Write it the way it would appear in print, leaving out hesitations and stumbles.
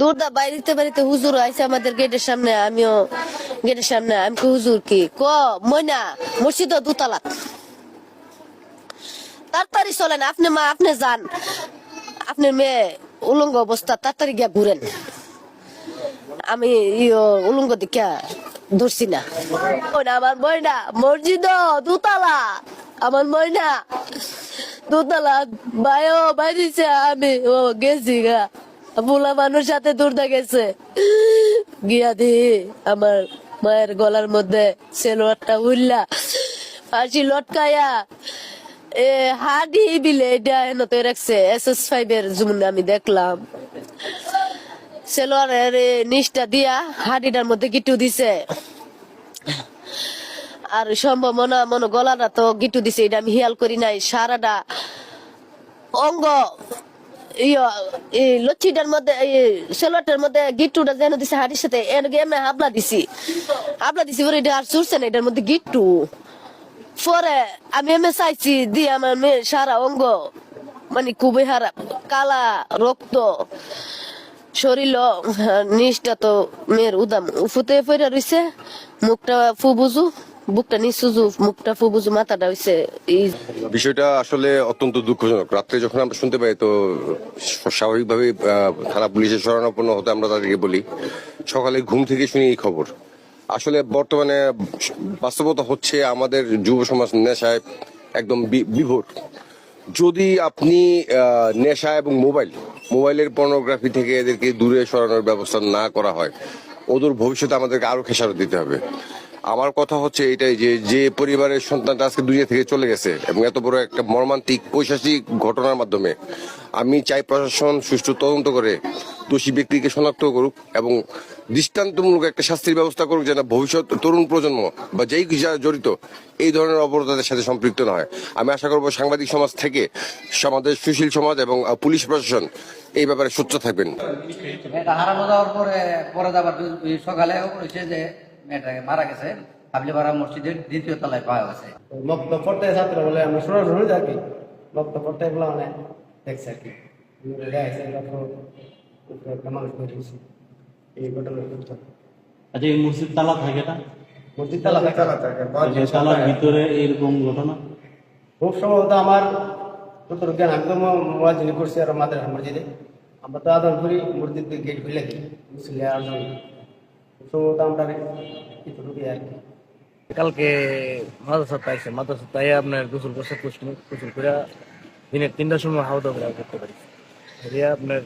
দৌড়দা বাইরিতে বাড়িতে হুজুর আইছে আমাদের গেটের সামনে, আমিও গেটের সামনে। আমি হুজুর কি ময়না মসজিদ দুতলা, তাড়াতাড়ি চলেন আপনি, মা আপনি যান, আপনার মেয়ে উলঙ্গ অবস্থা, তাড়াতাড়ি গিয়া ঘুরেন। আমি উলঙ্গ দেখা ধরছি না। আমার ময়না মসজিদ দুতলা, আমার ময়না দোতলা বাইরেছে, আমি গেছি গা, বুলা মানুষ সাথে দৌড়তে গেছে, গিয়া দি আমার মায়ের গলার মধ্যে সেলোয়ারটা উল্লা ফাঁসি লটকায়া হাডি বিলে এটা এনতে রাখছে। SS5 এর জুমনে আমি দেখলাম সেলোয়ারের নিচটা দিয়া হাডিটার মধ্যে গিটু দিছে, আর সম্ভাবনা মনে গলাটা তো গিটু দিছে, এটা আমি হিয়াল করি নাই। সারাটা অঙ্গ লচ্ছিটার মধ্যে সেলোয়ারটার মধ্যে গিট্টুটা যেন দিছে হাড়ির সাথে, এমনি হাবলা দিছি পরে এটা আর চুরছে না, এটার মধ্যে গিট্টু। পরে আমি চাইছি দিয়ে আমার মেয়ের সারা অঙ্গ মানে খুবই খারাপ, কালা রক্ত শরীর, নিচটা তো মেয়ের উদাম উফুতে পড়ে রইছে, মুখটা ফুবুজু, বুকটা নিচুজু, মুখটা ফুবুজু, মাথাটা হইছে। বিষয়টা আসলে অত্যন্ত দুঃখজনক। রাত্রে যখন আমরা শুনতে পাই তো স্বাভাবিকভাবে থানা পুলিশের শরণাপন্ন হতে আমরা তাদেরকে বলি, সকালে ঘুম থেকে শুনি এই খবর। আসলে বর্তমানে বাস্তবতা হচ্ছে আমাদের যুব সমাজ নেশায় একদম বিভোর। যদি আপনি নেশা এবং মোবাইলের পর্নোগ্রাফি থেকে এদেরকে দূরে সরানোর ব্যবস্থা না করা হয়, ওদের ভবিষ্যতে আমাদেরকে আরো খেসারত দিতে হবে। আমার কথা হচ্ছে এটাই যে পরিবারের সন্তানটা আজকে দুনিয়া থেকে চলে গেছে এবং এত বড় একটা মর্মান্তিক পৈশাচিক ঘটনার মাধ্যমে, আমি চাই প্রশাসন সুষ্ঠু তদন্ত করে দোষী ব্যক্তিকে শনাক্ত করুক এবং দৃষ্টান্তমূলক একটা শাস্তির ব্যবস্থা করুক, যেন ভবিষ্যৎ তরুণ প্রজন্ম বা যেই যারা জড়িত এই ধরনের অপরাধের সাথে সম্পৃক্ত না হয়। আমি আশা করবো সাংবাদিক সমাজ থেকে আমাদের সুশীল সমাজ এবং পুলিশ প্রশাসন এই ব্যাপারে সোচ্চার থাকবেন। হারানো যাওয়ার পরে আবার সকালে যে মেয়েটাকে মারা গেছে হাবলিপাড়া মসজিদের 2য় তলায় পাওয়া গেছে। বক্তব্য পড়তে ছাত্র বলে আমরা শুনে থাকি, বক্তব্য পড়তে এগুলো মানে দেখছে আর কি, মানুষ করেছি এই ঘটনা। আচ্ছা, এই মসজিদ তালা থাকে না? মসজিদ তালা তালার ভিতরে এরকম ঘটনা খুব সম্ভবত আমার যত জ্ঞান, আমি তো মসজিদ করছি আর আমাদের মসজিদে আমরা তো আদর করি, মসজিদ গেট খুলে কি মুসলিম আদর সম্ভবত আমরা ঢুকি আর কি। কালকে মাদ্রাসা পাইছে, মাদ্রাসা তাই আপনার গোসল করছে, গোসল করে দিনের 3টার সময় হাওয়া দাওয়া করতে পারি আপনার